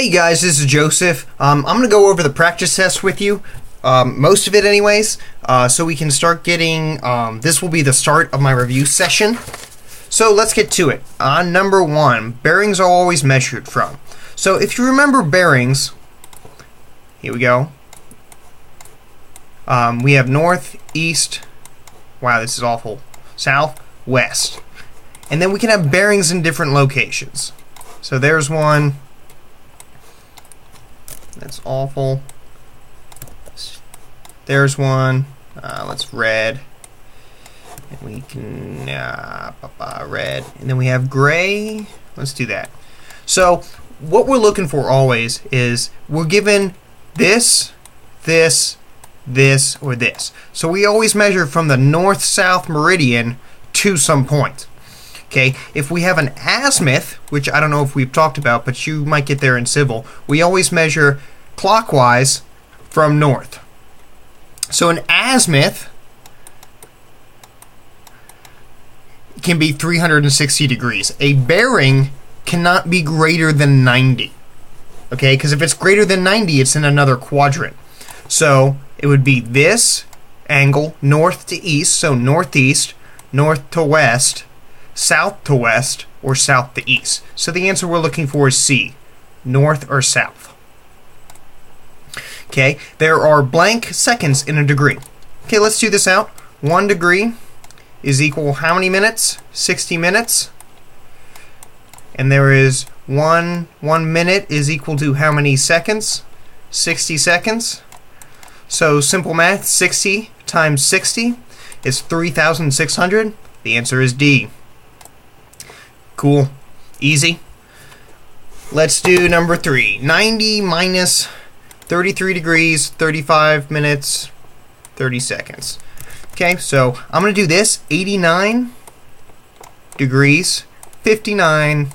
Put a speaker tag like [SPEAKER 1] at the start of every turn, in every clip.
[SPEAKER 1] Hey guys, this is Joseph. I'm going to go over the practice test with you, most of it anyways, so we can start getting, this will be the start of my review session. So let's get to it. On number 1, bearings are always measured from. So if you remember bearings, here we go. We have north, east, wow this is awful, south, west. And then we can have bearings in different locations. So there's one. That's awful. There's one. Let's red. And we can red. And then we have gray. Let's do that. So what we're looking for always is we're given this, this, this, or this. So we always measure from the north-south meridian to some point. Okay, if we have an azimuth, which I don't know if we've talked about, but you might get there in civil, we always measure clockwise from north. So an azimuth can be 360 degrees. A bearing cannot be greater than 90. Okay, because if it's greater than 90, it's in another quadrant. So it would be this angle, north to east, so northeast, north to west, south to west, or south to east. So the answer we're looking for is C, north or south. Okay, there are blank seconds in a degree. Okay, let's do this out. 1 degree is equal how many minutes? 60 minutes. And there is 1 minute is equal to how many seconds? 60 seconds. So simple math, 60 times 60 is 3,600. The answer is D. Cool. Easy. Let's do number 3. 90 minus 33 degrees, 35 minutes, 30 seconds. Okay, so I'm going to do this. 89 degrees, 59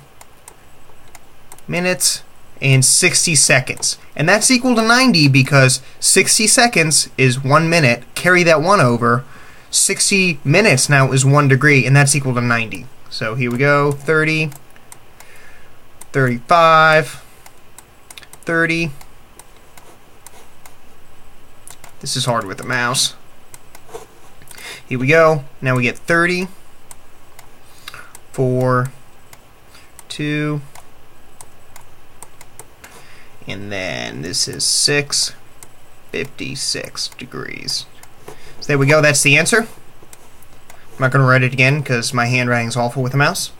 [SPEAKER 1] minutes, and 60 seconds. And that's equal to 90 because 60 seconds is 1 minute. Carry that 1 over. 60 minutes now is 1 degree, and that's equal to 90. So here we go, 30, 35, 30. This is hard with the mouse. Here we go. Now we get 30, 4, 2, and then this is 6, 56 degrees. So there we go, that's the answer. I'm not going to write it again because my handwriting's awful with the mouse.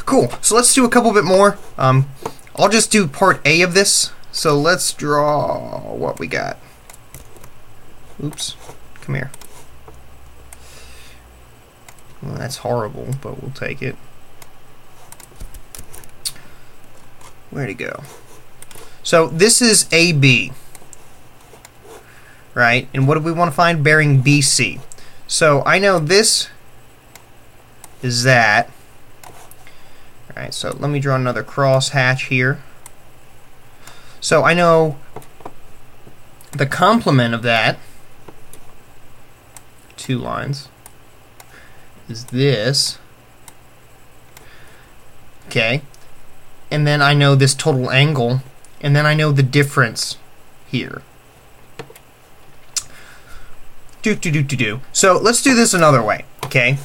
[SPEAKER 1] Cool, so let's do a couple bit more. I'll just do part A of this. So let's draw what we got. Oops, come here. Well, that's horrible, but we'll take it. Where'd it go? So this is AB, right? And what do we want to find? Bearing BC. So I know this is that. Alright, so let me draw another cross hatch here. So I know the complement of that, 2 lines, is this. Okay. And then I know this total angle, and then I know the difference here. So let's do this another way, okay?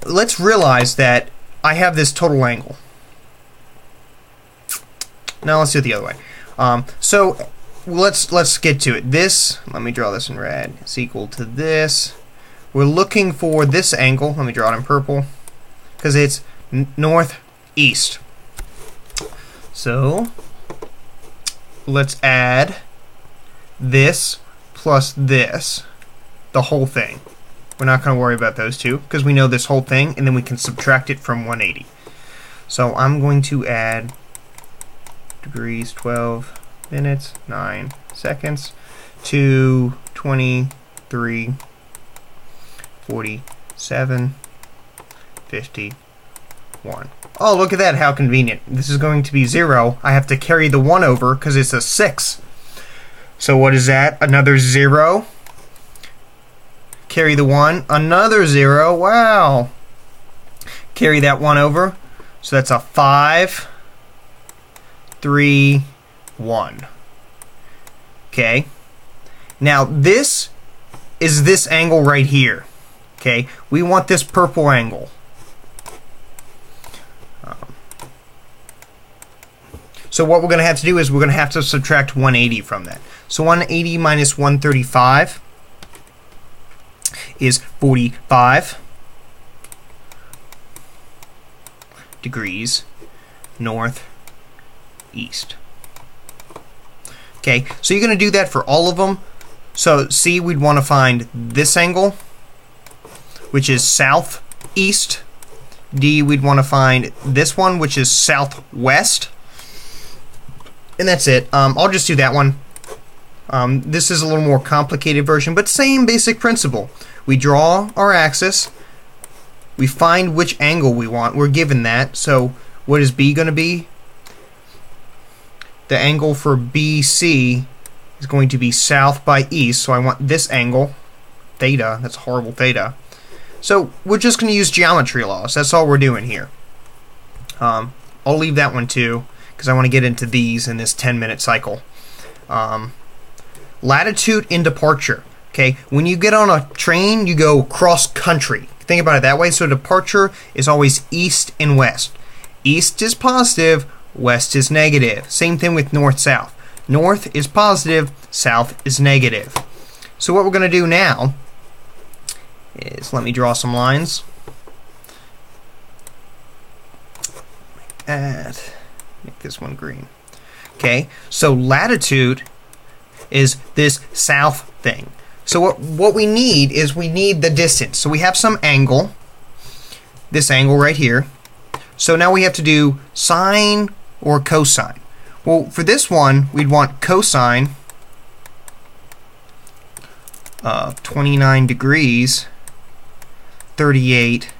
[SPEAKER 1] Let's realize that I have this total angle. Now let's do it the other way. So let's get to it. This, let me draw this in red, is equal to this. We're looking for this angle. Let me draw it in purple because it's northeast. So let's add this plus this, the whole thing. We're not going to worry about those two because we know this whole thing, and then we can subtract it from 180. So I'm going to add degrees, 12 minutes, 9 seconds, to 23, 47, 51. Oh, look at that, how convenient. This is going to be 0. I have to carry the 1 over because it's a 6. So what is that? Another 0. Carry the 1, another 0, wow. Carry that 1 over, so that's a 5, 3, 1. Okay? Now this is this angle right here. Okay? We want this purple angle. So what we're going to have to do is we're going to have to subtract 180 from that. So 180 minus 135 is 45 degrees northeast. Okay, so you're going to do that for all of them. So C, we'd want to find this angle, which is southeast. D, we'd want to find this one, which is southwest. And that's it. I'll just do that one. This is a little more complicated version, but same basic principle. We draw our axis. We find which angle we want. We're given that. So what is B going to be? The angle for BC is going to be south by east. So I want this angle, theta. That's horrible theta. So we're just going to use geometry laws. That's all we're doing here. I'll leave that one too, because I want to get into these in this 10-minute cycle. Latitude and departure. Okay, when you get on a train, you go cross country. Think about it that way. So departure is always east and west. East is positive, west is negative. Same thing with north-south. North is positive, south is negative. So what we're going to do now is, let me draw some lines. Make this one green. Okay, so latitude is this south thing. So what we need is we need the distance. So we have some angle, this angle right here. So now we have to do sine or cosine. Well, for this one, we'd want cosine of 29 degrees, 38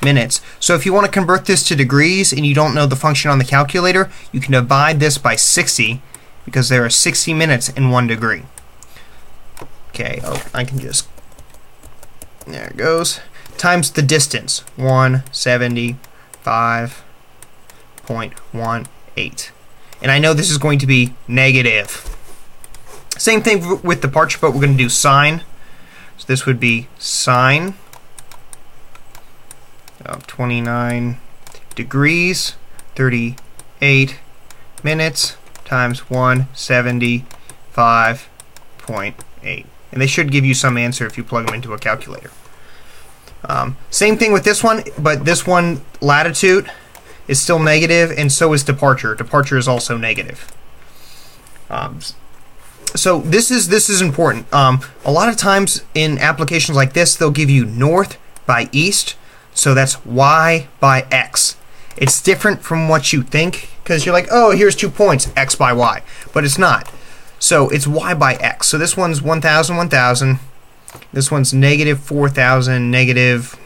[SPEAKER 1] minutes. So if you want to convert this to degrees and you don't know the function on the calculator, you can divide this by 60, because there are 60 minutes in 1 degree. Okay, I can just, there it goes, times the distance, 175.18. And I know this is going to be negative. Same thing with departure, but we're going to do sine. So this would be sine of 29 degrees, 38 minutes, times 175.8. And they should give you some answer if you plug them into a calculator. Same thing with this one, but this one, latitude, is still negative, and so is departure. Departure is also negative. So this is important. A lot of times in applications like this, they'll give you north by east, so that's y by x. It's different from what you think, because you're like, oh, here's 2 points, x by y, but it's not. So it's y by x. So this one's 1,000, 1,000. This one's negative 4,000, negative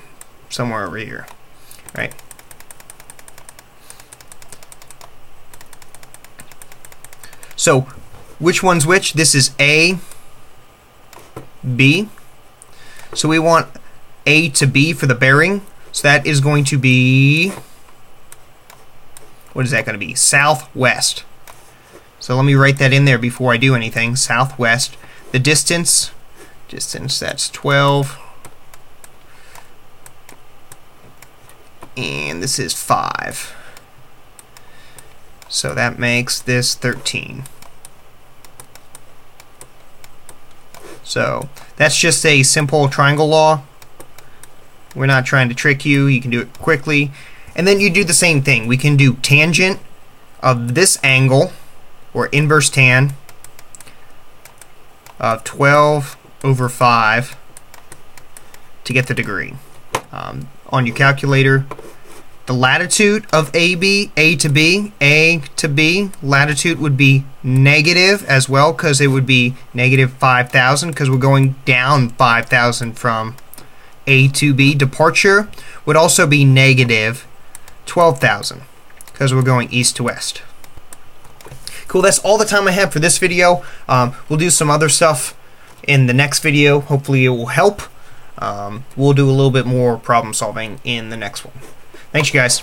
[SPEAKER 1] somewhere over here, right? So which one's which? This is A, B. So we want A to B for the bearing. So that is going to be, what is that going to be? Southwest. So let me write that in there before I do anything. Southwest. The distance, that's 12. And this is 5. So that makes this 13. So that's just a simple triangle law. We're not trying to trick you. You can do it quickly. And then you do the same thing. We can do tangent of this angle, or inverse tan, of 12 over 5 to get the degree. On your calculator, the latitude of AB, A to B, latitude would be negative as well, because it would be negative 5,000, because we're going down 5,000 from A to B. Departure would also be negative 12,000, because we're going east to west. Cool, that's all the time I have for this video. We'll do some other stuff in the next video. Hopefully it will help. We'll do a little bit more problem solving in the next one. Thanks, you guys.